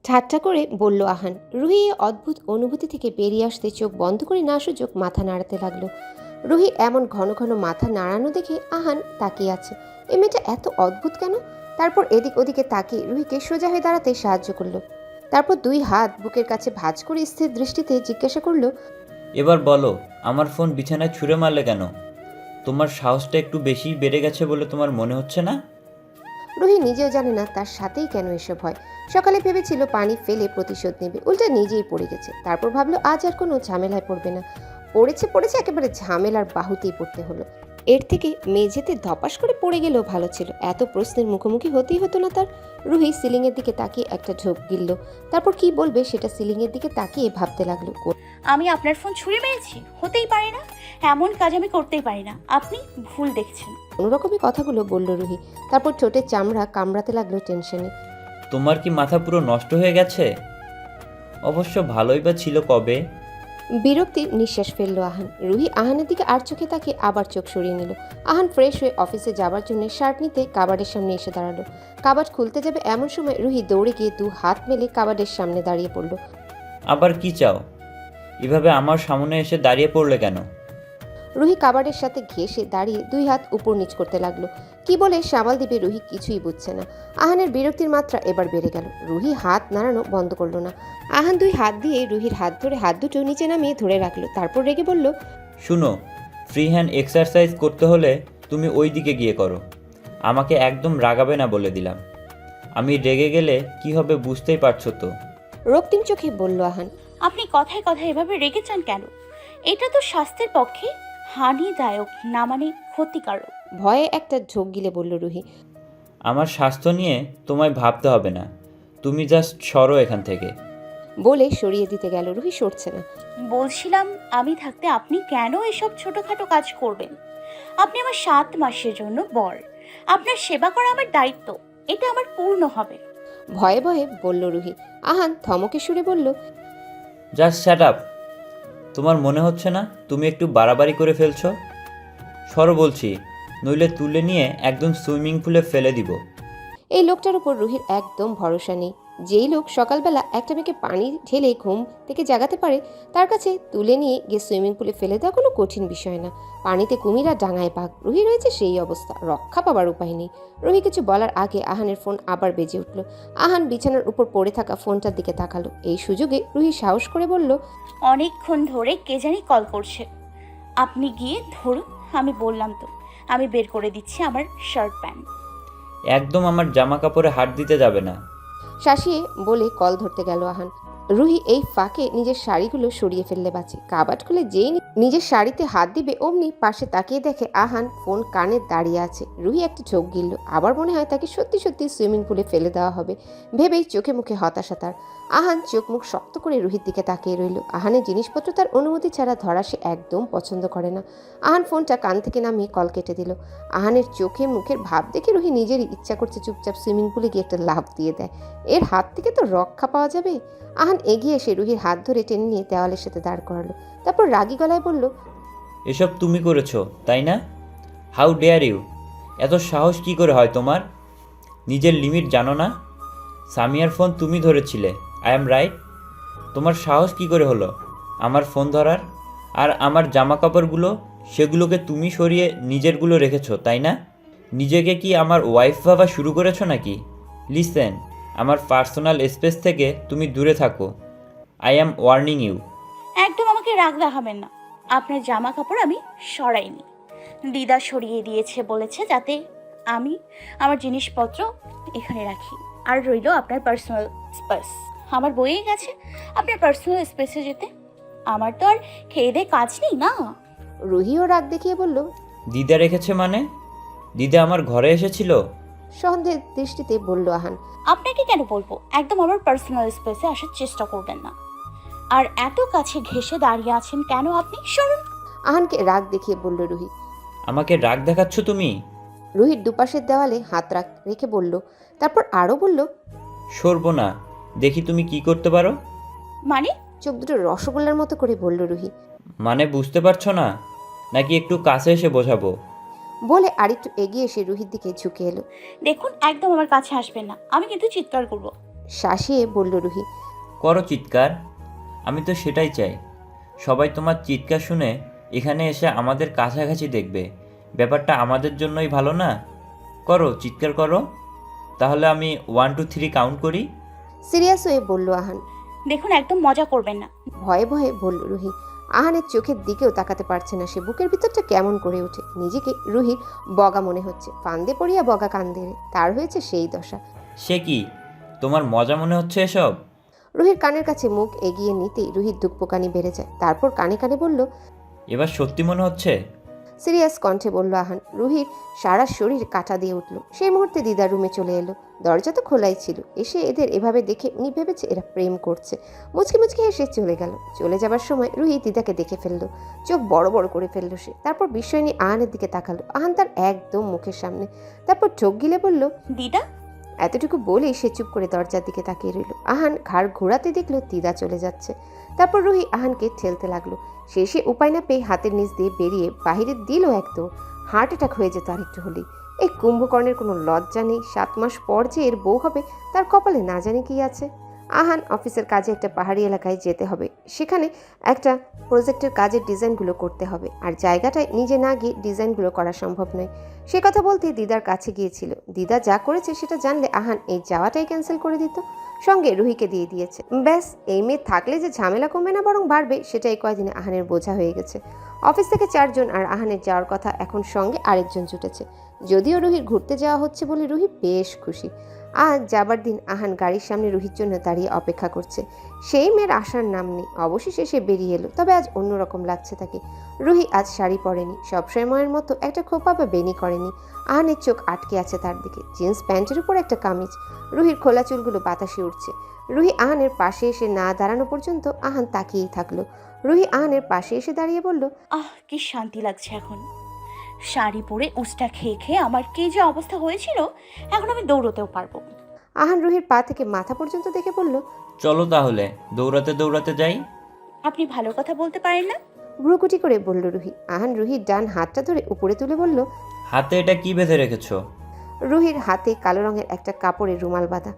ঠাট্টা করে বলল আহান। রুহি এই অদ্ভুত অনুভূতি থেকে বেরিয়ে আসতে চোখ বন্ধ করে না সুযোগ মাথা নাড়াতে লাগলো। রুহি এমন ঘন ঘন মাথা নাড়ানো দেখে আহান তাকিয়ে আছে। এই মেয়েটা এত অদ্ভুত কেন? তারপর এদিক ওদিকে তাকিয়ে রুহিকে সোজা হয়ে দাঁড়াতে সাহায্য করলো। তারপর দুই হাত বুকের কাছে ভাঁজ করে স্থির দৃষ্টিতে জিজ্ঞাসা করলো, এবার বলো, আমার ফোন বিছানায় ছুঁড়ে মারলে কেন? তোমার সাহসটা একটু বেশি বেড়ে গেছে বলে তোমার মনে হচ্ছে না? রুহি নিজেও জানে না তার সাথেই কেন এসব হয়। সকালে ভেবেছিল পানি ফেলে প্রতিশোধ নেবে, উল্টা নিজেই পড়ে গেছে। তারপর ভাবলো আজ আর কোনো ঝামেলায় পড়বে না। পড়েছে একেবারে ঝামেলার বাহুতেই পড়তে হলো। এর থেকে মেঝেতে ধপাস করে পড়ে গেলেও ভালো ছিল। এত প্রশ্নের মুখোমুখি হতেই হতো না তার। রুহি সিলিংয়ের দিকে তাকিয়ে একটা ঝোঁক গিলল। তারপর কি বলবে সেটা সিলিংয়ের দিকে তাকিয়ে ভাবতে লাগলো। আমি আপনার ফোন ছুঁড়ে মেরেছি? হতেই পারে না, এমন কাজ আমি করতেই পারি না। আপনি ভুল দেখছেন। কোনোরকমই কথাগুলো বলল রুহি। তারপর ঠোঁটের চামড়া কামড়াতে লাগলো টেনশনে। তোমার কি মাথা পুরো নষ্ট হয়ে গেছে? অবশ্য ভালোই বা ছিল কবে। বিরক্তির নিঃশ্বাস ফেলল আহান। রুহি আহানের দিকে আর চোখে তাকিয়ে আবার চোখ সরিয়ে নিল। আহান ফ্রেশ হয়ে অফিসে যাবার জন্য শার্ট নিতে কাবার্ডের সামনে এসে দাঁড়ালো। কাবার্ড খুলতে যাবে এমন সময় রুহি দৌড়ে গিয়ে দু হাত মেলে কাবার্ডের সামনে দাঁড়িয়ে পড়ল। আবার কি চাও? এভাবে আমার সামনে এসে দাঁড়িয়ে পড়লে কেন? রুহি কাবার্ডের সাথে ঘেঁষে দাঁড়িয়ে দুই হাত উপর নিচ করতে লাগলো। কি বলে সামাল দিবে রুহি কিছুই বুঝছে না। আহানের বিরক্তির মাত্রা এবার বেড়ে গেল। রুহি হাত নাড়ানো বন্ধ করলো না। আহান দুই হাত দিয়ে রুহির হাত ধরে হাত দুটো নিচে নামিয়ে ধরে রাখলো। তারপর রেগে বলল, শুনো, ফ্রি হ্যান্ড এক্সারসাইজ করতে হলে তুমি ওই দিকে গিয়ে করো। আমাকে একদম রাগাবে না বলে দিলাম। আমি রেগে গেলে কি হবে বুঝতেই পারছো তো। রক্তিম চোখে বলল আহান। আপনি কথায় কথায় এভাবে রেগে যান কেন? এটা তো স্বাস্থ্যের পক্ষে হানিদায়ক না, মানে ক্ষতিকারক। ভয়ে একটা ঝোঁক গিলে বলল রুহি। আমার স্বাস্থ্য নিয়ে তোমায় ভাবতে হবে না, তুমি জাস্ট সরো এখান থেকে। বলে সরিয়ে দিতে গেল। রুহি সরছে না। বলছিলাম, আমি থাকতে আপনি কেন এসব ছোটখাটো কাজ করবেন? আপনি আমার 7 মাসের জন্য বর। আপনার সেবা করা আমার দায়িত্ব, এটা আমার পূর্ণ হবে। ভয়ে ভয়ে বলল রুহি। আহান থমকে সুরে বলল, জাস্ট শ্যাট আপ। তোমার মনে হচ্ছে না তুমি একটু বাড়াবাড়ি করে ফেলছো? সরো বলছি, নইলে তুলে নিয়ে একদম সুইমিং পুলে ফেলে দিব। এই লোকটার উপর রুহির একদম ভরসা নেই। যেই লোক সকালবেলা একটা মেয়েকে পানি ঢেলে ঘুম থেকে জাগাতে পারে, তার কাছে তুলে নিয়ে গিয়ে সুইমিং পুলে ফেলে দেওয়া কোনো কঠিন বিষয় না। পানিতে কুমির আর ডাঙায় বাঘ, রুহি রয়েছে সেই অবস্থা, রক্ষা পাবার উপায় নেই। রুহি কিছু বলার আগে আহানের ফোন আবার বেজে উঠল। আহান বিছানার উপর পড়ে থাকা ফোনটার দিকে তাকালো। এই সুযোগে রুহি সাহস করে বলল, অনেকক্ষণ ধরে কে জানি কল করছে। আপনি গিয়ে ধরুন, আমি বললাম তো, আমি বের করে দিচ্ছি আমার শার্ট প্যান্ট। একদম আমার জামা কাপড়ে হাত দিতে যাবে না। শাসিয়ে বলে কল ধরতে গেল আহান। রুহি এই ফাঁকে নিজের শাড়িগুলো সরিয়ে ফেললে বাঁচে। কাবাট খুলে যেই নিজের শাড়িতে হাত দিবে অমনি পাশে তাকিয়ে দেখে আহান ফোন কানে দাঁড়িয়ে আছে। রুহি একটা চোখ গিলল। আবার মনে হয় তাকে সত্যি সত্যি সুইমিং পুলে ফেলে দেওয়া হবে ভেবেই চোখে মুখে হতাশা তার। আহান চোখ মুখ শক্ত করে রুহির দিকে তাকিয়ে রইল। আহানের জিনিসপত্র তার অনুমতি ছাড়া ধরা সে একদম পছন্দ করে না। আহান ফোনটা কান থেকে নামিয়ে কল কেটে দিল। আহানের চোখে মুখের ভাব দেখে রুহি নিজেরই ইচ্ছা করছে চুপচাপ সুইমিং পুলে গিয়ে একটা লাফ দিয়ে দেয়। এর হাত থেকে তো রক্ষা পাওয়া যাবে। আহান এগিয়ে এসে রুহির হাত ধরে টেনে নিয়ে দেওয়ালের সাথে দাঁড় করালো। তারপর রাগী গলায় বলল, এসব তুমি করেছো তাই না? How dare you! এত সাহস কি করে হয় তোমার? নিজের লিমিট জানো না? সামিয়ার ফোন তুমি ধরেছিলে, আই অ্যাম রাইট? তোমার সাহস কি করে হলো আমার ফোন ধরার? আর আমার জামা কাপড়গুলো, সেগুলোকে তুমি সরিয়ে নিজেরগুলো রেখেছো তাই না? নিজেকে কি আমার ওয়াইফ ভাবা শুরু করেছো নাকি? লিসেন, আমার পার্সোনাল স্পেস থেকে তুমি দূরে থাকো। I am warning you. একদম আমাকে রাগ দেখাবেন না। আপনার জামা কাপড় আমি সরাইনি, দিদা সরিয়ে দিয়েছে, বলেছে যাতে আমি আমার জিনিসপত্র এখানে রাখি। আর রইল আপনার পার্সোনাল স্পেস, আমার বইয়ে গেছে আপনার পার্সোনাল স্পেসে যেতে। আমার তো আর খেয়ে দিয়ে কাজ নেই না। রুহিও রাগ দেখিয়ে বলল, দিদা রেখেছে মানে? দিদা আমার ঘরে এসেছিল? সন্দেহের দৃষ্টিতে বলল আহান। আপনাকে কেন বলবো? একদম আমার পার্সোনাল স্পেসে আসার চেষ্টা করবেন না। আর এত কাছে ঘেঁষে দাঁড়িয়ে আছেন কেন আপনি? সরুন। আহানকে রাগ দেখিয়ে বলল রুহি। আমাকে রাগ দেখাচ্ছ তুমি? রুহির দুপাশের দেওয়ালে হাত রেখে বলল। তারপর আরও বলল, সরবো না, দেখি তুমি কি করতে পারো। মানে? চোখ দুটো রসগোল্লার মতো করে বলল রুহি। মানে বুঝতে পারছো না নাকি একটু কাছে এসে বোঝাবো? বলে আরেকটু এগিয়ে এসে রুহির দিকে ঝুঁকে এলো। দেখুন একদম আমার কাছে আসবেন না, আমি কিন্তু চিৎকার করব। শাসিয়ে বলল রুহি। করো চিৎকার, আমি তো সেটাই চাই। সবাই তোমার চিৎকার শুনে এখানে এসে আমাদের কাছাকাছি দেখবে। ব্যাপারটা আমাদের জন্যই ভালো না? করো, চিৎকার করো। তাহলে আমি 1 2 3 কাউন্ট করি। সিরিয়াস হয়ে বলল আহান। দেখুন একদম মজা করবেন না। ভয়ে ভয়ে বলল রুহি। আহানের চোখের দিকেও তাকাতে পারছে না সে। বুকের ভিতরটা কেমন করে ওঠে। নিজেকে রুহির বগা মনে হচ্ছে। ফান্দে পড়িয়া বগা কান্দে রে, তার হয়েছে সেই দশা। সে কি, তোমার মজা মনে হচ্ছে এসব? রুহির কানের কাছে মুখ এগিয়ে নিতেই রুহির দুঃখপোকানি বেড়ে যায়। তারপর কানে কানে বলল। এবার সত্যি মনে হচ্ছে? সিরিয়াস কণ্ঠে বলল আহান। রুহির সারা শরীর কাঁটা দিয়ে উঠল। সেই মুহূর্তে দিদা রুমে চলে এলো। দরজা তো খোলাই ছিল। এসে এদের এভাবে দেখে উনি ভেবেছে এরা প্রেম করছে। মুচকি মুচকি হেসে চলে গেল। চলে যাবার সময় রুহি দিদাকে দেখে ফেললো। চোখ বড় বড় করে ফেললো সে। তারপর বিস্ময় নিয়ে আহানের দিকে তাকালো। আহান তার একদম মুখের সামনে। তারপর ঠোক গিলে বলল, দিদা। এতটুকু বলেই সে চুপ করে দরজার দিকে তাকিয়ে রইল। আহান ঘাড় ঘোরাতে দেখলো দিদা চলে যাচ্ছে। তারপর রুহি আহানকে ঠেলতে লাগলো। শেষে উপায় না পেয়ে হাতের নিচ দিয়ে বেরিয়ে বাহিরে দিল একদম। হার্ট অ্যাটাক হয়ে যেত আরেকটু হলেই। এই কুম্ভকর্ণের কোনো লজ্জা নেই। 7 মাস পর যে এর বউ হবে তার কপালে না জানি কি আছে। আহান অফিসের কাজে একটা পাহাড়ি এলাকায় যেতে হবে। সেখানে একটা প্রজেক্টের কাজের ডিজাইনগুলো করতে হবে। আর জায়গাটায় নিজে না গিয়ে ডিজাইনগুলো করা সম্ভব নয়। সে কথা বলতে দিদার কাছে গিয়েছিল। দিদা যা করেছে সেটা জানলে আহান এই যাওয়াটাই ক্যান্সেল করে দিত। সঙ্গে রুহিকে দিয়ে দিয়েছে। ব্যাস, এই মেয়ে থাকলে যে ঝামেলা কমবে না বরং বাড়বে সেটা এই কয়দিনে আহানের বোঝা হয়ে গেছে। অফিস থেকে 4 জন আর আহানের যাওয়ার কথা, এখন সঙ্গে আরেকজন জুটেছে। যদিও রুহির ঘুরতে যাওয়া হচ্ছে বলে রুহি বেশ খুশি। আজ যাবার দিন আহান গাড়ির সামনে রুহির জন্য দাঁড়িয়ে অপেক্ষা করছে। সেই মেয়ের আসার নাম নেই। অবশেষে সে বেরিয়ে এলো। তবে আজ অন্যরকম লাগছে তাকে। রুহি আজ শাড়ি পরেনি। সবসময়ের মতো একটা খোপা বা বেনি করেনি। আহানের চোখ আটকে আছে তার দিকে। জিন্স প্যান্টের উপর একটা কামিজ। রুহির খোলা চুলগুলো বাতাসে উঠছে। রুহি আহানের পাশে এসে না দাঁড়ানো পর্যন্ত আহান তাকিয়েই থাকলো। রুহি আহানের পাশে এসে দাঁড়িয়ে বলল, কি শান্তি লাগছে এখন। শাড়ি পরে উস্টা খেয়ে খেয়ে আমার কি যে অবস্থা হয়েছিল, এখন আমি দৌড়তেও পারবো। আহান রুহির পা থেকে মাথা পর্যন্ত দেখে বলল, চলো তাহলে দৌড়াতে দৌড়াতে যাই। আপনি ভালো কথা বলতে পারেন না? ভ্রুকুটি করে বলল রুহি। আহান রুহির ডান হাতটা ধরে উপরে তুলে বলল, হাতে এটা কি বেঁধে রেখেছো? রুহির হাতে কালো রঙের একটা কাপড়ের রুমাল বাঁধা।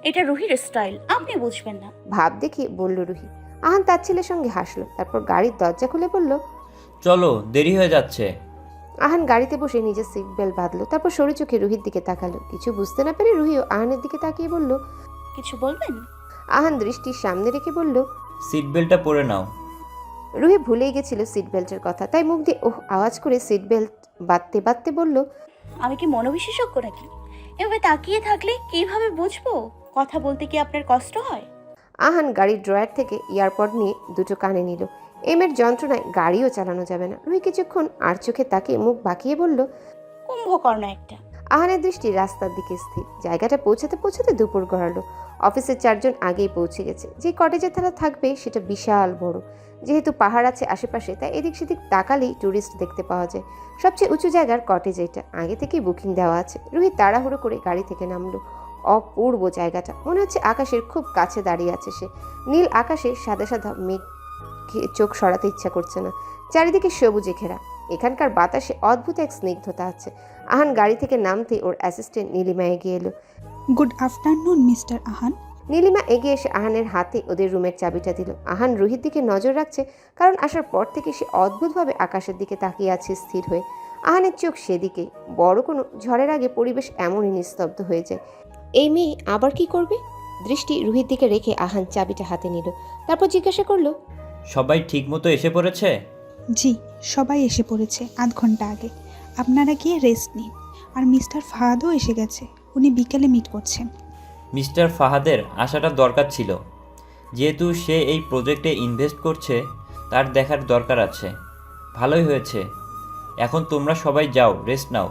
এটা রুহির স্টাইল, আপনি বুঝবেন না। ভাব দেখে বলল রুহি। আহান তার ছেলের সঙ্গে হাসলো। তারপর গাড়ির দরজা খুলে বলল, চলো, দেরি হয়ে যাচ্ছে। আহান গাড়িতে বসে নিজের সিট বেল্ট বাঁধলো। তারপর সরু চোখে রুহির দিকে তাকালো। কিছু বুঝতে না পেরে রুহিও আহানের দিকে তাকিয়ে বলল, কিছু বলবেন? আহান দৃষ্টির সামনে রেখে বলল, সিট বেল্টটা পরে নাও। রুহি ভুলেই গেছিল সিট বেল্টের কথা। তাই মুখ দিয়ে ওহ আওয়াজ করে সিট বেল্ট বাঁধতে বাঁধতে বলল, আমি কি মনোবিশেষজ্ঞ নাকি? এভাবে তাকিয়ে থাকলে কিভাবে বুঝবো? কথা বলতে কি আপনার কষ্ট হয়? আহান গাড়ির ড্রয়ার থেকে ইয়ারপড নিয়ে দুটো কানে নিল। এমের যন্ত্রণায় গাড়িও চালানো যাবে না। রুহি কিছুক্ষণ আর চোখে তাকিয়ে মুখ বাঁকিয়ে বলল, কুম্ভকর্ণ একটা। আহানের দৃষ্টি রাস্তার দিকে স্থির। জায়গাটা পৌঁছাতে পৌঁছাতে দুপুর গড়ালো। অফিসের 4 জন আগেই পৌঁছে গেছে। যে কটেজে তারা থাকবে সেটা বিশাল বড়। যেহেতু পাহাড় আছে আশেপাশে, তাই এদিক সেদিক তাকালেই ট্যুরিস্ট দেখতে পাওয়া যায়। সবচেয়ে উঁচু জায়গার কটেজ এটা। আগে থেকেই বুকিং দেওয়া আছে। রুহি তাড়াহুড়ো করে গাড়ি থেকে নামলো। অপূর্ব জায়গাটা। মনে হচ্ছে আকাশের খুব কাছে দাঁড়িয়ে আছে সে। নীল আকাশে সাদা সাদা মেঘ চোখ সরাতে ইচ্ছা করছে না। চারিদিকে সবুজে ঘেরা। এখানকার বাতাসে অদ্ভুত এক স্নিগ্ধতা আছে। আহান গাড়ি থেকে নামতে ওর অ্যাসিস্ট্যান্ট নীলিমা এগিয়ে এলো। Good afternoon mister Ahaan. Nilima এগিয়ে এসে আহানের হাতে ওদের রুমের চাবিটা দিল। আহান রুহির দিকে নজর রাখছে, কারণ আসার পর থেকে সে অদ্ভুতভাবে আকাশের দিকে তাকিয়ে আছে স্থির হয়ে। আহানের চোখ সেদিকেই। বড় কোনো ঝড়ের আগে পরিবেশ এমনই নিস্তব্ধ হয়ে যায়। এই মেয়ে আবার কি করবে? দৃষ্টি রুহির দিকে রেখে আহান চাবিটা হাতে নিল। তারপর জিজ্ঞাসা করলো, সবাই ঠিক মতো এসে পড়েছে? জি, সবাই এসে পড়েছে 1/2 ঘন্টা আগে। আপনারা গিয়ে রেস্ট নিন। আর মিস্টার ফাহাদও এসে গেছে। উনি বিকেলে মিট করছেন। মিস্টার ফাহাদের আসাটা দরকার ছিল। যেহেতু সে এই প্রজেক্টে ইনভেস্ট করছে, তার দেখার দরকার আছে। ভালোই হয়েছে। এখন তোমরা সবাই যাও, রেস্ট নাও।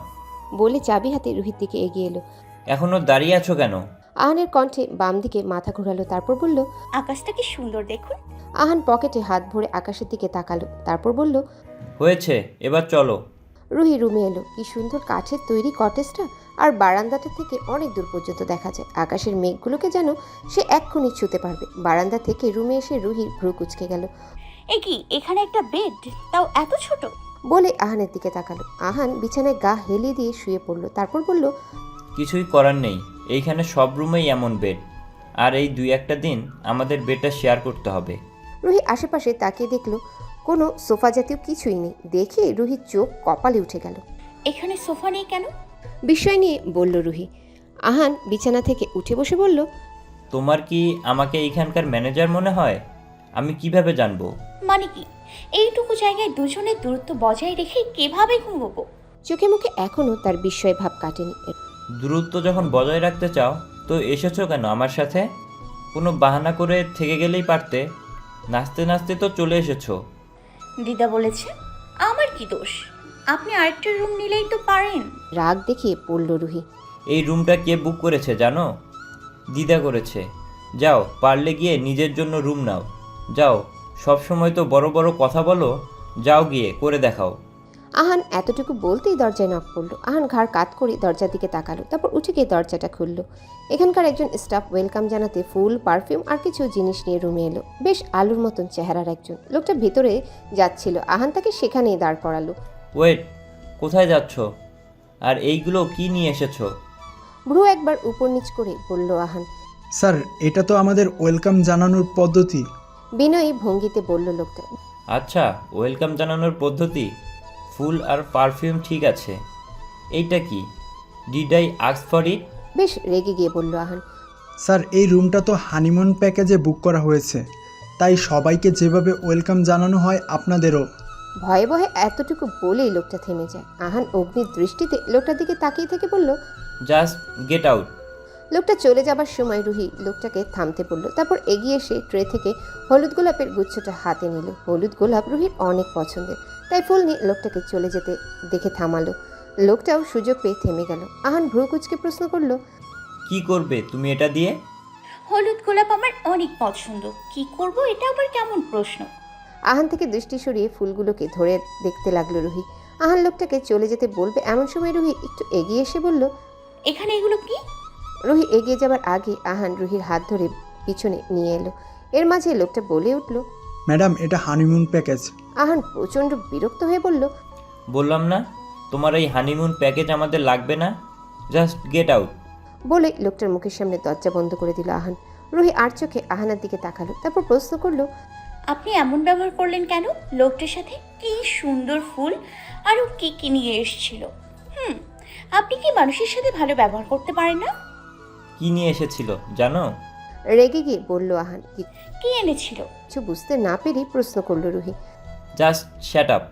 বলে চাবি হাতে রুহির দিকে এগিয়ে এলো। এখনও দাঁড়িয়ে আছো কেন? আহানের কণ্ঠে বাম দিকে মাথা ঘোরালো। তারপর বলল, আকাশটা কি সুন্দর দেখুন। আহান পকেটে হাত ভরে আকাশের দিকে তাকালো। তারপর বলল, হয়েছে, এবার চলো। রুহি রুমে এলো। কি সুন্দর কাঠের তৈরি কটেজটা। আর বারান্দাটা থেকে অনেক দূর পর্যন্ত দেখা যায়। আকাশের মেঘগুলোকে যেন সে এক্ষুনি ছুঁতে পারবে। বারান্দা থেকে রুমে এসে রুহির ভ্রু কুঁচকে গেল। এ কি, এখানে একটা বেড, তাও এত ছোট? বলে আহানের দিকে তাকালো। আহান বিছানায় গা হেলিয়ে দিয়ে শুয়ে পড়ল। তারপর বলল, কিছুই করার নেই, এইখানে সব রুমেই এমন বেড, আর এই 2-1টা দিন আমাদের বেডটা শেয়ার করতে হবে। রুহি আশেপাশে তাকিয়ে দেখলো কোনো সোফা জাতীয় কিছুই নেই। দেখে রুহির চোখ কপালে উঠে গেল। এখানে সোফা নেই কেন? বিস্ময় নিয়ে বলল রুহি। আহান বিছানা থেকে উঠে বসে বলল, তোমার কি আমাকে এইখানকার ম্যানেজার মনে হয়? আমি কিভাবে জানবো? মানে কি, এইটুকু জায়গায় দুজনের দূরত্ব বজায় রেখে কিভাবে ঘুমবো? চোখে মুখে এখনও তার বিস্ময় ভাব কাটেনি। দূরত্ব যখন বজায় রাখতে চাও তো এসেছো কেন আমার সাথে? কোনো বাহানা করে থেকে গেলেই পারতে, নাচতে নাচতে তো চলে এসেছো। দিদা বলেছে আমার কি দোষ? আপনি আরেকটা রুম নিলেই তো পারেন। রাগ দেখিয়ে পড়ল রুহি। এই রুমটা কে বুক করেছে জানো? দিদা করেছে। যাও, পারলে গিয়ে নিজের জন্য রুম নাও। যাও, সব সময় তো বড় বড় কথা বলো, যাও গিয়ে করে দেখাও। আহান এতটুকু বলতেই দরজায় নক পড়লো। আহান ঘাড় কাত করে দরজার দিকে তাকালো, তারপর উঠে গিয়ে দরজাটা খুলল। এখানকার একজন স্টাফ ওয়েলকাম জানাতে ফুল, পারফিউম আর কিছু জিনিস নিয়ে রুমে এলো। বেশ আলুর মতন চেহারার একজন লোকটা ভেতরে যাচ্ছিল। আহান তাকে সেখানেই দাঁড় করালো। ওয়েট, কোথায় যাচ্ছ? আর এইগুলো কি নিয়ে এসেছো? ভ্রু একবার উপর নিচ করে বলল আহান। স্যার, এটা তো আমাদের ওয়েলকাম জানানোর পদ্ধতি। বিনয়ী ভঙ্গিতে বলল লোকটা। আচ্ছা, ওয়েলকাম জানানোর পদ্ধতি। ফুল আর পারফিউম ঠিক আছে, এইটা কি? Did I ask for it? বেশ রেগে গিয়ে বলল আহান। স্যার, এই রুমটা তো হানিমুন প্যাকেজে বুক করা হয়েছে, তাই সবাইকে যেভাবে ওয়েলকাম জানানো হয় আপনাদেরও। ভয়ে ভয়ে এতটুকু বলেই লোকটা থেমে যায়। আহান অগ্নির দৃষ্টিতে লোকটার দিকে তাকিয়ে থেকে বলল, জাস্ট গেট আউট। লোকটা চলে যাবার সময় রুহি লোকটাকে থামতে বলল। তারপর এগিয়ে এসে ট্রে থেকে হলুদ গোলাপের গুচ্ছটা হাতে নিল। হলুদ গোলাপ রুহির অনেক পছন্দের, তাই ফুল নিয়ে লোকটাকে চলে যেতে দেখে থামালো। লোকটাও সুযোগ পেয়ে থেমে গেল। আহান ভ্রু কুঁচকে প্রশ্ন করলো, কি করবে তুমি এটা দিয়ে? হলুদ গোলাপ আমার অনেক পছন্দ, কি করব এটা আবার কেমন প্রশ্ন? আহান থেকে দৃষ্টি সরিয়ে ফুলগুলোকে ধরে দেখতে লাগলো রুহি। আহান লোকটাকে চলে যেতে বলবে এমন সময় রুহি একটু এগিয়ে এসে বলল, এখানে এগুলো কি? রুহি এগিয়ে যাবার আগে আহান রুহির হাত ধরে পিছনে নিয়ে এলো। এর মাঝে লোকটা বলে উঠল, ম্যাডাম, এটা হানিমুন প্যাকেজ। আহান প্রচণ্ড বিরক্ত হয়ে বলল, বললাম না তোমার এই হানিমুন প্যাকেজ আমাদের লাগবে না, জাস্ট গেট আউট। বলে লোকটার মুখের সামনে দরজা বন্ধ করে দিল আহান। রুহি আর চোখে আহানের দিকে তাকালো, তারপর প্রশ্ন করলো, আপনি এমন ব্যবহার করলেন কেন? লোকটার সাথে কি সুন্দর ফুল আর ও কি কি নিয়ে এসেছিল। আপনি কি মানুষের সাথে ভালো ব্যবহার করতে পারেন না? কি নিয়ে এসেছিল জানো? রেগে গিয়ে বলল আহান। কি এনেছিল? কিছু বুঝতে না পেরেই প্রশ্ন করলো রুহি। Just shut up.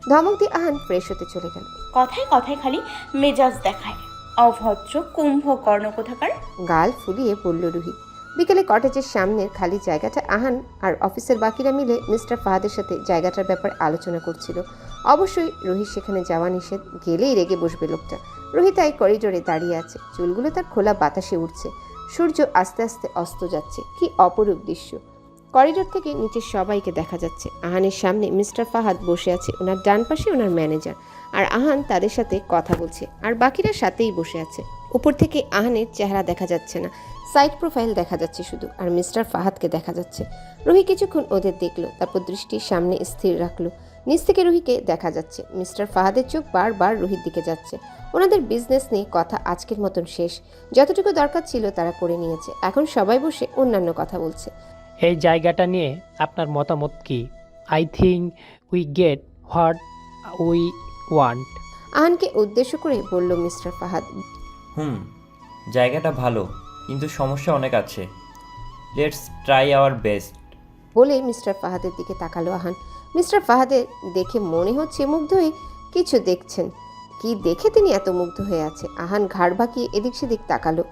ধমক দিয়ে আহান ফ্রেশ হতে চলে গেল। কথায় কথায় খালি মেজাজ দেখায়, অভদ্র কুম্ভকর্ণ কোথাকার। গাল ফুলিয়ে বলল রুহি। বিকেলে কটেজের সামনের খালি জায়গাটা আহান আর অফিসের বাকিরা মিলে মিস্টার ফাহাদের সাথে জায়গাটার ব্যাপারে আলোচনা করছিল। অবশ্যই রুহি সেখানে যাওয়া নিষেধ, গেলেই রেগে বসবে লোকটা। রুহি তাই করিডোরে দাঁড়িয়ে আছে, চুলগুলো তার খোলা বাতাসে উঠছে। সূর্য আস্তে আস্তে অস্ত যাচ্ছে, কি অপরূপ দৃশ্য। করিডোর থেকে নিচে সবাইকে দেখা যাচ্ছে। আহানের সামনে মিস্টার ফাহাদ বসে আছে, ওনার ডান পাশে ওনার ম্যানেজার, আর আহান তাদের সাথে কথা বলছে, আর বাকিরা সাথেই বসে আছে। উপর থেকে আহানের চেহারা দেখা যাচ্ছে না, সাইড প্রোফাইল দেখা যাচ্ছে শুধু, আর মিস্টার ফাহাদকে দেখা যাচ্ছে। রুহি কিছুক্ষণ ওদের দেখলো, তারপর দৃষ্টি সামনে স্থির রাখলো। নিচ থেকে রুহিকে দেখা যাচ্ছে। মিস্টার ফাহাদের চোখ বারবার রুহির দিকে যাচ্ছে। ওনাদের বিজনেস নিয়ে কথা আজকের মতন শেষ, যতটুকু দরকার ছিল তারা করে নিয়েছে। এখন সবাই বসে অন্যান্য কথা বলছে। এই জায়গাটা নিয়ে আপনার মতামত কি? I think we get what we want. আহানকে উদ্দেশ্য করে বলল মিস্টার ফাহাদ। জায়গাটা ভালো, কিন্তু সমস্যা অনেক আছে। Let's try our best. বলে মিস্টার ফাহাদের দিকে তাকালো আহান। মিস্টার ফাহাদের দেখে মনে হচ্ছে মুগ্ধ হয়ে কিছু দেখছেন। কি দেখে তিনি এত মুগ্ধ হয়ে আছে? আহান ঘাড় বাঁকিয়ে এদিক সেদিক তাকালো।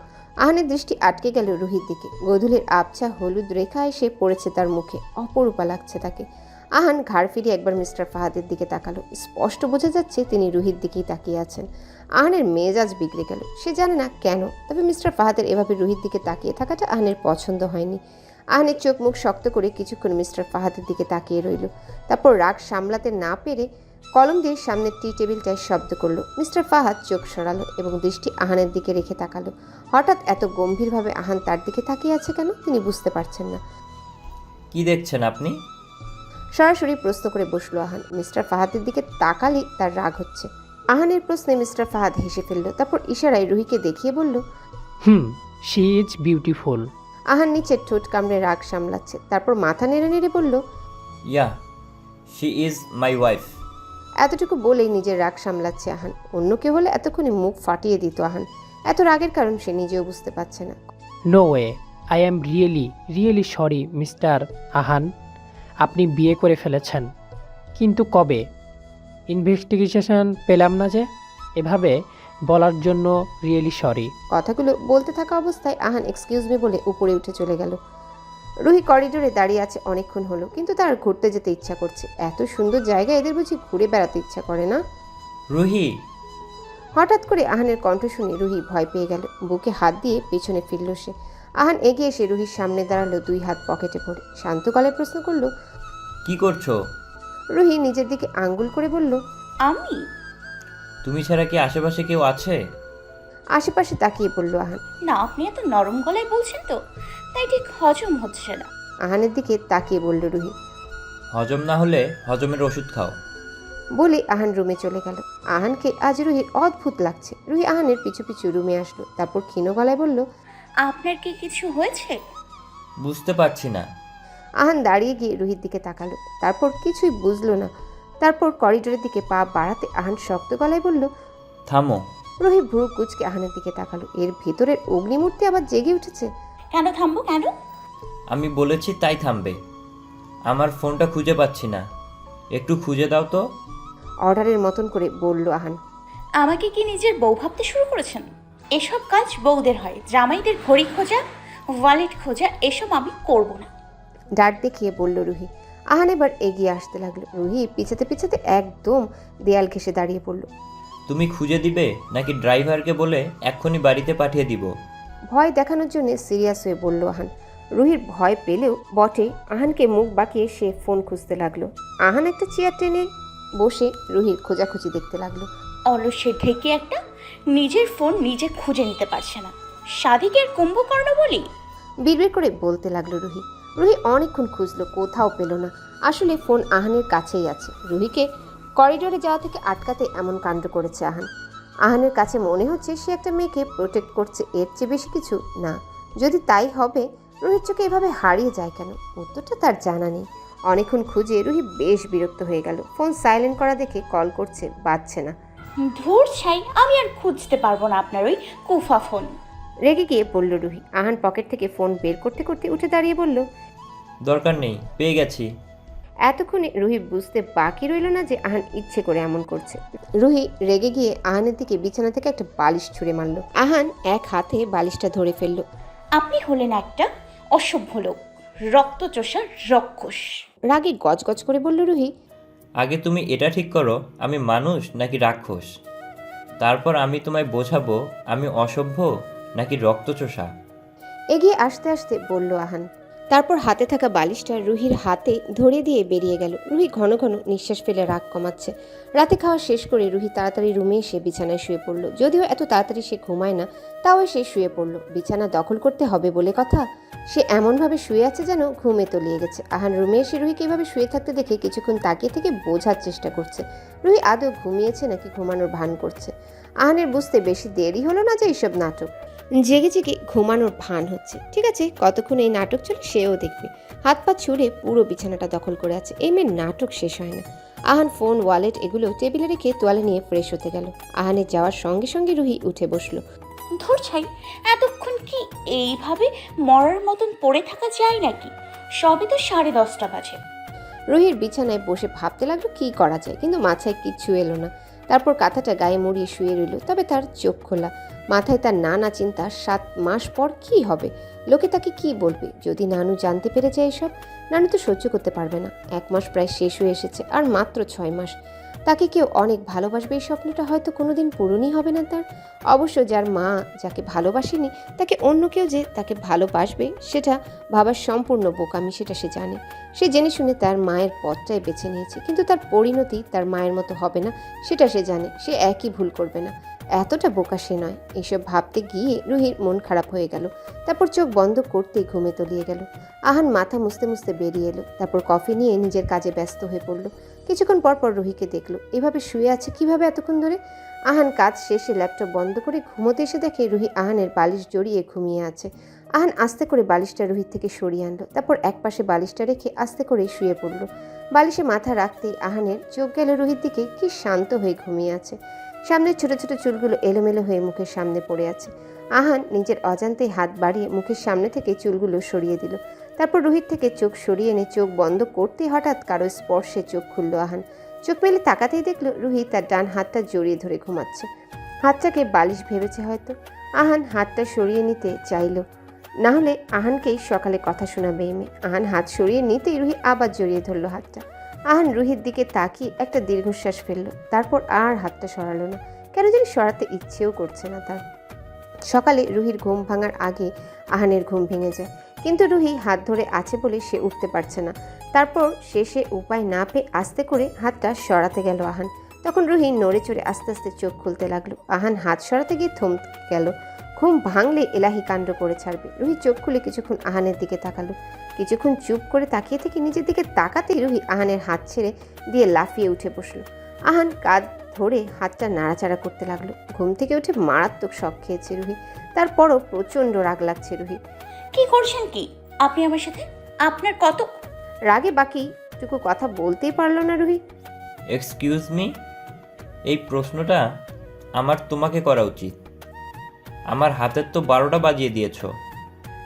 আহানের দৃষ্টি আটকে গেল রুহির দিকে। গোধূলির আবছা হলুদ রেখা এসে পড়েছে তার মুখে, অপরূপা লাগছে তাকে। আহান ঘাড় ফিরিয়ে একবার মিস্টার ফাহাদের দিকে তাকালো। স্পষ্ট বোঝা যাচ্ছে তিনি রুহির দিকেই তাকিয়ে আছেন। আহানের মেজাজ বিগড়ে গেল, সে জানে না কেন, তবে মিস্টার ফাহাদের এভাবে রুহির দিকে তাকিয়ে থাকাটা আহানের পছন্দ হয়নি। আহানের চোখ মুখ শক্ত করে কিছুক্ষণ মিস্টার ফাহাদের দিকে তাকিয়ে রইল। তারপর রাগ সামলাতে না পেরে কলম দিয়ে সামনের টি টেবিলটায় শব্দ করলো। মিস্টার ফাহাদ চোখ সরালো এবং দৃষ্টি আহানের দিকে রেখে তাকালো। হঠাৎ এত গম্ভীরভাবে আহান তার দিকে তাকিয়ে আছে কেন তিনি বুঝতে পারছেন না। কি দেখছেন আপনি? সরাসরি প্রশ্ন করে বসলো আহান। মিস্টার ফাহাদের দিকে তাকালেই তার রাগ হচ্ছে। আহানের প্রশ্নে মিস্টার ফাহাদ হেসে ফেলল, তারপর ইশারায় রুহিকে দেখিয়ে বলল, শি ইজ বিউটিফুল। আহান নিচের ঠোঁট কামড়ে রাগ সামলাচ্ছে, তারপর মাথা নেড়ে নেড়ে বলল, ইয়া, শি ইজ মাই ওয়াইফ। এতটুকু বলেই নিজের রাগ সামলাচ্ছে আহান। অন্য কেউ হলে এতক্ষণে মুখ ফাটিয়ে দিত আহান। এত রাগের কারণ সে নিজেও বুঝতে পারছে না। No way, I am really sorry mister Ahaan, আপনি বিয়ে করে ফেলেছেন। কিন্তু কবে? ইনভেস্টিগেশন পেলাম না যে। এভাবে বলার জন্য রিয়েলি সরি। কথাগুলো বলতে থাকা অবস্থায় আহান এক্সকিউজ মি বলে উপরে উঠে চলে গেল। রুহি করিডোরে দাঁড়িয়ে আছে অনেকক্ষণ হলো, কিন্তু তার ঘুরতে যেতে ইচ্ছা করছে। এত সুন্দর জায়গা, এদের বুঝি ঘুরে বেড়াতে ইচ্ছা করে না? রুহি, হঠাৎ করে আহানের কণ্ঠ শুনে রুহি ভয় পেয়ে গেল। বুকে হাত দিয়ে পেছনে ফিরল সে। আহান এগিয়ে এসে রুহির সামনে দাঁড়ালো, 2 হাত পকেটে ভরে। শান্ত গলায় প্রশ্ন করলো, কি করছো? রুহি নিজের দিকে আঙ্গুল করে বলল, আমি? তুমি ছাড়া কি আশেপাশে কেউ আছে? আশেপাশে তাকিয়ে বলল আহান। না, আপনি এত নরম গলায় বলছেন তো, তাই ঠিক হজম হচ্ছে না। আহানের দিকে তাকিয়ে বলল রুহি। হজম না হলে হজমের ওষুধ খাও। বলে আহান রুমে চলে গেল। আহানকে আজ রুহির অদ্ভুত লাগছে। রুহি আহানের পিছু পিছু রুমে আসলো, তারপর ক্ষীণ গলায় বলল, আপনার কি কিছু হয়েছে? বুঝতে পারছি না। আহান দাঁড়িয়ে গিয়ে রুহির দিকে তাকালো, তারপর কিছুই বুঝলো না। তারপর করিডোরের দিকে পা বাড়াতে আহান শক্ত গলায় বলল, থামো। রুহি ভ্রু কুচকে আহানের দিকে তাকালো। এর ভেতরের অগ্নিমূর্তি আবার জেগে উঠেছে। কেন থামবো কেন? আমি বলেছি তাই থামবে। আমার ফোনটা খুঁজে পাচ্ছি না, একটু খুঁজে দাও তো। অর্ডারের মতন করে বলল আহান। আমাকে কি নিজের বউ ভাবতে শুরু করেছেন? এসব কাজ বউদের হয়, জামাইদের ঘড়ি খোঁজা, ওয়ালেট খোঁজা এসব আমি করব না। ডাক দেখিয়ে বলল রুহি। আহান এবার এগিয়ে আসতে লাগলো। রুহি পিছাতে পিছাতে একদম দেয়াল ঘেঁষে দাঁড়িয়ে পড়ল। তুমি খুঁজে দিবে নাকি ড্রাইভারকে বলে এক্ষুনি বাড়িতে পাঠিয়ে দিব? ভয় দেখানোর জন্য সিরিয়াস হয়ে বলল আহান। রুহির ভয় পেলেও বটে, আহানকে মুখ বাঁকিয়ে সে ফোন খুঁজতে লাগলো। আহান একটা চেয়ার টেনে বসে রুহির খোঁজাখুঁজি দেখতে লাগলো। অলসের ঢেকে একটা, নিজের ফোন নিজে খুঁজে নিতে পারছে না। সাদিকের কুম্ভকর্ণ বলি। বিড়বিড় করে বলতে লাগলো রুহি। রুহি অনেকক্ষণ খুঁজলো, কোথাও পেল না। আসলে ফোন আহানের কাছেই আছে। রুহিকে করিডোরে যাওয়া থেকে আটকাতে এমন কাণ্ড করেছে আহান। আহানের কাছে মনে হচ্ছে সে একটা মেয়েকে প্রোটেক্ট করছে, এর চেয়ে বেশি কিছু না। যদি তাই হবে, রুহির চোখে এভাবে হারিয়ে যায় কেন? উত্তরটা তার জানা নেই। অনেকক্ষণ খুঁজে রুহি বেশ বিরক্ত হয়ে গেল। ফোন সাইলেন্ট করা দেখে কল করছে, বাজছে না। ধুর ছাই, আমি আর খুঁজতে পারবো না আপনার ওই কুফা ফোন। রেগে গিয়ে বলল রুহি। আহান পকেট থেকে ফোন বের করতে করতে উঠে দাঁড়িয়ে বলল, দরকার নেই, পেয়ে গেছি। এতক্ষণে রুহি বুঝতে বাকি রইল না যে আহান ইচ্ছে করে এমন করছে। রুহি রেগে গিয়ে আহানের দিকে বিছানা থেকে একটা বালিশ ছুঁড়ে মারল। আহান এক হাতে বালিশটা ধরে ফেলল। আপনি হলেন একটা অসভ্য লোক, রক্তচোষা রক্ষস। রাগে গজগজ করে বলল রুহি। আগে তুমি এটা ঠিক করো, আমি মানুষ নাকি রাক্ষস, তারপর আমি তোমায় বোঝাবো আমি অসভ্য নাকি রক্তচোষা। এগিয়ে আসতে আসতে বলল আহান। তারপর হাতে থাকা বালিশটা রুহির হাতে ধরিয়ে দিয়ে বেরিয়ে গেল। রুহি ঘন ঘন নিঃশ্বাস ফেলে রাগ কমাচ্ছে। রাতে খাওয়া শেষ করে রুহি তাড়াতাড়ি রুমে এসে বিছানায় শুয়ে পড়ল। যদিও এত তাড়াতাড়ি সে ঘুমায় না, তাও সে শুয়ে পড়ল। বিছানা দখল করতে হবে বলে কথা, সে এমনভাবে শুয়ে আছে যেন ঘুমে তলিয়ে গেছে। আহান রুমে এসে রুহিকে এভাবে শুয়ে থাকতে দেখে কিছুক্ষণ তাকিয়ে থেকে বোঝার চেষ্টা করছে রুহি আদৌ ঘুমিয়েছে নাকি ঘুমানোর ভান করছে। আহানের বুঝতে বেশি দেরি হলো না যে এইসব নাটক, জেগে জেগে ঘুমানোর ভান হচ্ছে। ঠিক আছে, কতক্ষণ এই নাটক চলে সেও দেখবে। হাত পা ছুঁড়ে পুরো বিছানাটা দখল করে আছে। এই মেয়ের নাটক শেষ হয় না। আহান ফোন, ওয়ালেট এগুলো টেবিলে রেখে তোয়ালে নিয়ে ফ্রেশ হতে গেল। আহানের যাওয়ার সঙ্গে সঙ্গে রুহি উঠে বসলো। ধুর ছাই, এতক্ষণ কি এইভাবে মরার মতন পড়ে থাকা যায় নাকি? সবে তো 10:30 বাজে। রুহির বিছানায় বসে ভাবতে লাগলো কি করা যায়, কিন্তু মাথায় কিচ্ছু এলো না। তারপর কাঁথাটা গায়ে মুড়িয়ে শুয়ে রইল। তবে তার চোখ খোলা, মাথায় তার নানা চিন্তা। 7 মাস পর কি হবে? লোকে তাকে কি বলবে যদি নানু জানতে পেরে যায় এসব? নানু তো সহ্য করতে পারবে না। 1 মাস প্রায় শেষ হয়ে এসেছে, আর মাত্র 6 মাস। তাকে কেউ অনেক ভালোবাসবে, এই স্বপ্নটা হয়তো কোনোদিন পূরণই হবে না তার। অবশ্য যার মা যাকে ভালোবাসেনি, তাকে অন্য কেউ যে তাকে ভালোবাসবে সেটা ভাবার সম্পূর্ণ বোকামি, সেটা সে জানে। সে জেনে শুনে তার মায়ের পথটাই বেছে নিয়েছে, কিন্তু তার পরিণতি তার মায়ের মতো হবে না, সেটা সে জানে। সে একই ভুল করবে না। এতটা বোকা সে নয়। এসব ভাবতে গিয়ে রুহির মন খারাপ হয়ে গেল। তারপর চোখ বন্ধ করতেই ঘুমে তলিয়ে গেল। আহান মাথা মুছতে মুছতে বেরিয়ে এলো। তারপর কফি নিয়ে নিজের কাজে ব্যস্ত হয়ে পড়ল। কিছুক্ষণ পর পর রুহিকে দেখলো এভাবে শুয়ে আছে কিভাবে এতক্ষণ ধরে। আহান কাজ শেষে ল্যাপটপ বন্ধ করে ঘুমোতে এসে দেখে রুহি আহানের বালিশ জড়িয়ে ঘুমিয়ে আছে। আহান আস্তে করে বালিশটা রুহির থেকে সরিয়ে আনলো। তারপর একপাশে বালিশটা রেখে আস্তে করে শুয়ে পড়ল। বালিশে মাথা রাখতেই আহানের চোখ গেল রুহির দিকে, কি শান্ত হয়ে ঘুমিয়ে আছে। সামনের ছোট ছোট চুলগুলো এলোমেলো হয়ে মুখের সামনে পড়ে আছে। আহান নিজের অজান্তেই হাত বাড়িয়ে মুখের সামনে থেকে চুলগুলো সরিয়ে দিল। তারপর রুহির থেকে চোখ সরিয়ে এনে চোখ বন্ধ করতেই হঠাৎ কারো স্পর্শে চোখ খুলল আহান। চোখ মেলে তাকাতেই দেখল রুহি তার ডান হাতটা জড়িয়ে ধরে ঘুমাচ্ছে। হাতটাকে বালিশ ভেবেছে হয়তো। আহান হাতটা সরিয়ে নিতে চাইল, না হলে আহানকেই সকালে কথা শোনাবে এই মেয়ে। আহান হাত সরিয়ে নিতেই রুহি আবার জড়িয়ে ধরল হাতটা। আহান রুহির দিকে তাকিয়ে একটা দীর্ঘশ্বাস ফেলল। তারপর আর হাতটা সরালো না, কেন জানি সরাতে ইচ্ছেও করছে না তার। সকালে রুহির ঘুম ভাঙার আগে আহানের ঘুম ভেঙে যায়, কিন্তু রুহি হাত ধরে আছে বলে সে উঠতে পারছে না। তারপর শেষে উপায় না পেয়ে আস্তে করে হাতটা সরাতে গেল আহান। তখন রুহি নড়ে চড়ে আস্তে আস্তে চোখ খুলতে লাগলো। আহান হাত সরাতে গিয়ে থমকে গেল। ঘুম ভাঙলে এলাহি কাণ্ড করে ছাড়বে। রুহি চোখ খুলে কিছুক্ষণ আহানের দিকে তাকালো। কিছুক্ষণ চুপ করে তাকিয়ে থেকে নিজের দিকে তাকাতেই রুহি আহানের হাত ছেড়ে দিয়ে লাফিয়ে উঠে বসলো। আহান কাঁধ ধরে হাতটা নাড়াচাড়া করতে লাগলো। ঘুম থেকে উঠে মারাত্মক শক খেয়েছে রুহি। তারপরও প্রচণ্ড রাগ লাগছে রুহি। কি করছেন কি আপনি আমার সাথে? আপনার কত রাগে বাকিটুকু কথা বলতেই পারলো না রুহি। এক্সকিউজ মি, এই প্রশ্নটা আমার তোমাকে করা উচিত। আমার হাতের তো 12টা বাজিয়ে দিয়েছো।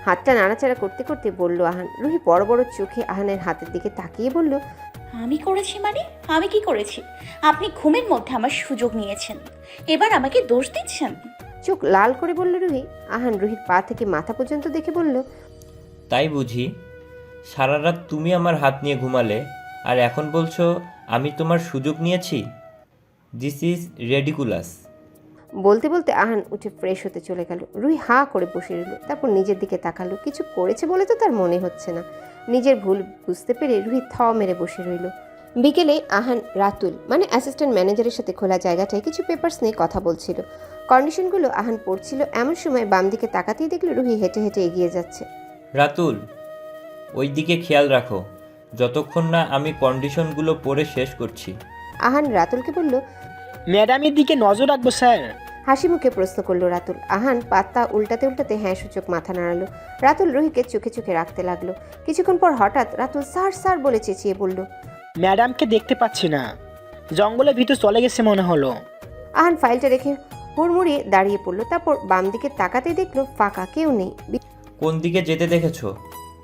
হাতটা নাড়াচাড়া করতে করতে বলল আহান। রুহি বড় বড় চোখে আহানের হাতের দিকে তাকিয়ে বলল, আমি করেছি মানে? আমি কি করেছি? আপনি ঘুমের মধ্যে আমার সুযোগ নিয়েছেন, এবার আমাকে দোষ দিচ্ছেন? চোখ লাল করে বলল রুহি। আহান রুহির পা থেকে মাথা পর্যন্ত দেখে বলল, তাই বুঝি? সারা রাত তুমি আমার হাত নিয়ে ঘুমালে, আর এখন বলছো আমি তোমার সুযোগ নিয়েছি? This is ridiculous. বলতে বলতে আহান উঠে ফ্রেশ হতে চলে গেল। রুহি হা করে বসে রইল। তারপর নিজের দিকে তাকালো। কিছু করেছে বলে তো তার মনে হচ্ছে না। নিজের ভুল বুঝতে পেরে রুহি থ মেরে বসে রইল। বিকেলে আহান রাতুল মানে অ্যাসিস্ট্যান্ট ম্যানেজারের সাথে খোলা জায়গাটায় কিছু পেপারস নিয়ে কথা বলছিল। কন্ডিশনগুলো আহান পড়ছিল। এমন সময় বাম দিকে তাকাতেই দেখল রুহি হেঁটে হেঁটে এগিয়ে যাচ্ছে। রাতুল, ওই দিকে খেয়াল রাখো যতক্ষণ না আমি কন্ডিশনগুলো পড়ে শেষ করছি। আহান রাতুলকে বলল। ম্যাডামের দিকে নজর রাখবো স্যার। হাসি মুখে প্রশ্ন করলো রাতুল। আহান পাত্তা উল্টাতে উল্টাতে হ্যাঁ সূচক মাথা নাড়ালো। রাতুল রুহিকে চোখে চোখে রাখতে লাগলো। কিছুক্ষণ পর হঠাৎ রাতুল স্যার স্যার বলে চেঁচিয়ে বলল, ম্যাডামকে দেখতে পাচ্ছি না, জঙ্গলের ভিতর চলে গেছে মনে হলো। আহান ফাইলটা রেখে হুড়মুড়িয়ে দাঁড়িয়ে পড়লো। তারপর বাম দিকে তাকাতেই দেখলো ফাঁকা, কেউ নেই। কোন দিকে যেতে দেখেছো?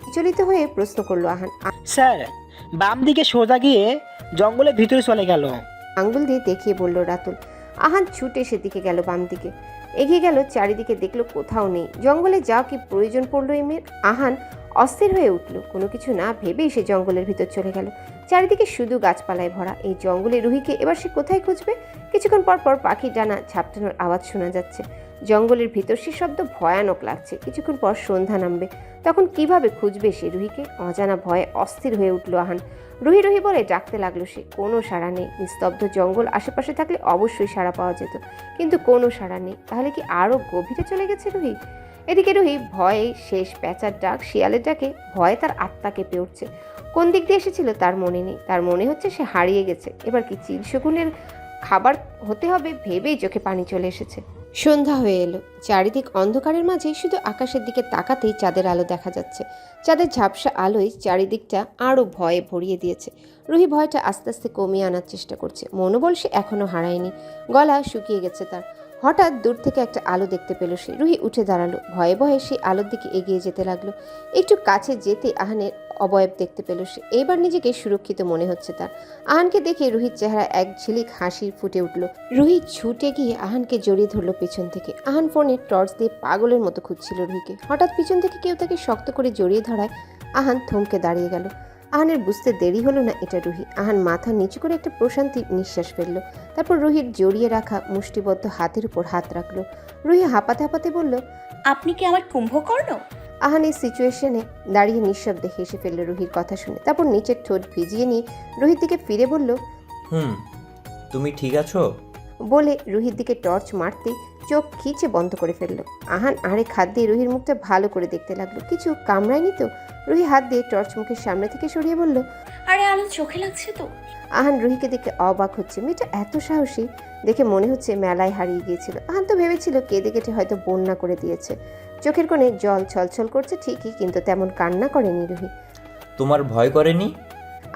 বিচলিত হয়ে প্রশ্ন করলো আহান। স্যার, বাম দিকে সোজা গিয়ে জঙ্গলের ভিতরে চলে গেল। আঙ্গুল দিয়ে দেখিয়ে বলল রাতুল। আহান ছুটে সেদিকে গেল। বাম দিকে এগিয়ে গেল, চারিদিকে দেখলো কোথাও নেই। জঙ্গলে যাওয়া কি প্রয়োজন পড়লো এই মেয়ের? আহান অস্থির হয়ে উঠল। কোনো কিছু না ভেবেই সে জঙ্গলের ভিতর চলে গেল। চারিদিকে শুধু গাছপালায় ভরা এই জঙ্গলে রুহিকে এবার সে কোথায় খুঁজবে? কিছুক্ষণ পর পর পাখির ডানা ঝাপটানোর আওয়াজ শোনা যাচ্ছে। জঙ্গলের ভিতর সে শব্দ ভয়ানক লাগছে। কিছুক্ষণ পর সন্ধ্যা নামবে, তখন কিভাবে খুঁজবে সে রুহিকে? অজানা ভয়ে অস্থির হয়ে উঠল আহান। রুহি রুহি বলে ডাকতে লাগলো সে। কোনো সাড়া নেই। নিস্তব্ধ জঙ্গল, আশেপাশে থাকলে অবশ্যই সাড়া পাওয়া যেত, কিন্তু কোনো সাড়া নেই। তাহলে কি আরও গভীরে চলে গেছে রুহি? এদিকে রুহি ভয়ে শেষ। প্যাঁচার ডাক, শিয়ালের ডাকে ভয়ে তার আত্মা কেঁপে উঠছে। কোন দিক দিয়ে এসেছিল তার মনে নেই। তার মনে হচ্ছে সে হারিয়ে গেছে। এবার কি চিলশগুনের খাবার হতে হবে ভেবেই চোখে পানি চলে এসেছে। সন্ধ্যা হয়ে এলো। চারিদিক অন্ধকারের মাঝে শুধু আকাশের দিকে তাকাতেই চাঁদের আলো দেখা যাচ্ছে। চাঁদের ঝাপসা আলোয় চারিদিকটা আরও ভয়ে ভরিয়ে দিয়েছে। রুহি ভয়টা আস্তে আস্তে কমিয়ে আনার চেষ্টা করছে। মনোবল সে এখনও হারায়নি। গলা শুকিয়ে গেছে তার। হঠাৎ দূর থেকে একটা আলো দেখতে পেল সে। রুহি উঠে দাঁড়ালো। ভয়ে ভয়ে সেই আলোর দিকে এগিয়ে যেতে লাগলো। একটু কাছে যেতে আহানের অবয়ব দেখতে পেল সে। এইবার নিজেকে সুরক্ষিত মনে হচ্ছে তার। আহানকে দেখে রুহির চেহারা এক ঝিলিক হাসি ফুটে উঠল। রুহি ছুটে গিয়ে আহানকে জড়িয়ে ধরলো পেছন থেকে। আহান ফোনে টর্চ দিয়ে পাগলের মতো খুঁজছিল রুহিকে। হঠাৎ পিছন থেকে কেউ তাকে শক্ত করে জড়িয়ে ধরায় আহান থমকে দাঁড়িয়ে গেল। আহানের বুঝতে দেরি হলো না এটা রুহি। আহান মাথা নিচু করে একটা প্রশান্তির নিঃশ্বাস ফেলল। তারপর রুহির জড়িয়ে রাখা মুষ্টিবদ্ধ হাতের উপর হাত রাখলো। রুহি হাঁপাতে হাঁপাতে বলল, আপনি কি আমার কুম্ভকর্ণ? আহান এই সিচুয়েশনে দাঁড়িয়ে নিঃশব্দে হেসে ফেলল রুহির কথা শুনে। তারপর নিচের ঠোঁট ভিজিয়ে নিয়ে রুহির দিকে ফিরে বলল, তুমি ঠিক আছো? বলে রুহির দিকে টর্চ মারতেই চোখ খিচে বন্ধ করে ফেললো। আহান আরেক হাত দিয়ে রুহির মুখটা ভালো করে দেখতে লাগলো। কিছু কামড়ায়নি তো? রুহি হাত দিয়ে টর্চ মুখের সামনে থেকে সরিয়ে বলল। আরে আলো চোখে লাগছে তো। আহান রুহিকে দেখে অবাক হচ্ছে। মেয়েটা এত সাহসী দেখে মনে হচ্ছে মেলায় হারিয়ে গিয়েছিল। আহান তো ভেবেছিল কেঁদে কেটে হয়তো বন্যা করে দিয়েছে। চোখের কোণে জল ছলছল করছে ঠিকই, কিন্তু তেমন কান্না করেনি রুহি। তোমার ভয় করেনি?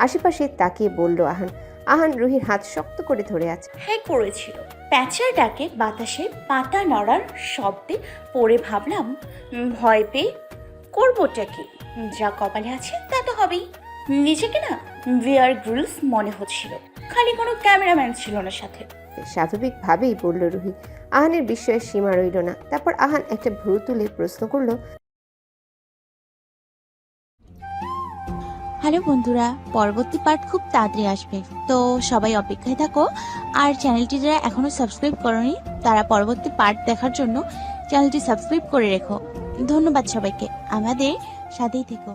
আশেপাশে তাকিয়ে বলল আহান। আহান রুহির হাত শক্ত করে ধরে আছে। হ্যাঁ করেছিল। প্যাঁচার ডাকে বাতাসে পাতা নড়ার শব্দে পড়ে ভাবলাম ভয় পেয়ে করবোটা কি? যা কপালে আছে তা তো হবেই। নিজেকে না বিয়ার গ্রিলস মনে হচ্ছিল, খালি কোনো ক্যামেরাম্যান ছিল না সাথে। স্বাভাবিকভাবেই বলল রুহি। আহানের বিস্ময়ের সীমা রইল না। তারপর আহান একটা ভ্রু তুলে প্রশ্ন করল। হ্যালো বন্ধুরা, পরবর্তী পার্ট খুব তাড়াতাড়ি আসবে, তো সবাই অপেক্ষায় থাকো। আর চ্যানেলটি যারা এখনো সাবস্ক্রাইব করোনি তারা পরবর্তী পার্ট দেখার জন্য চ্যানেলটি সাবস্ক্রাইব করে রেখো। ধন্যবাদ সবাইকে, আমাদের সাথেই থেকো।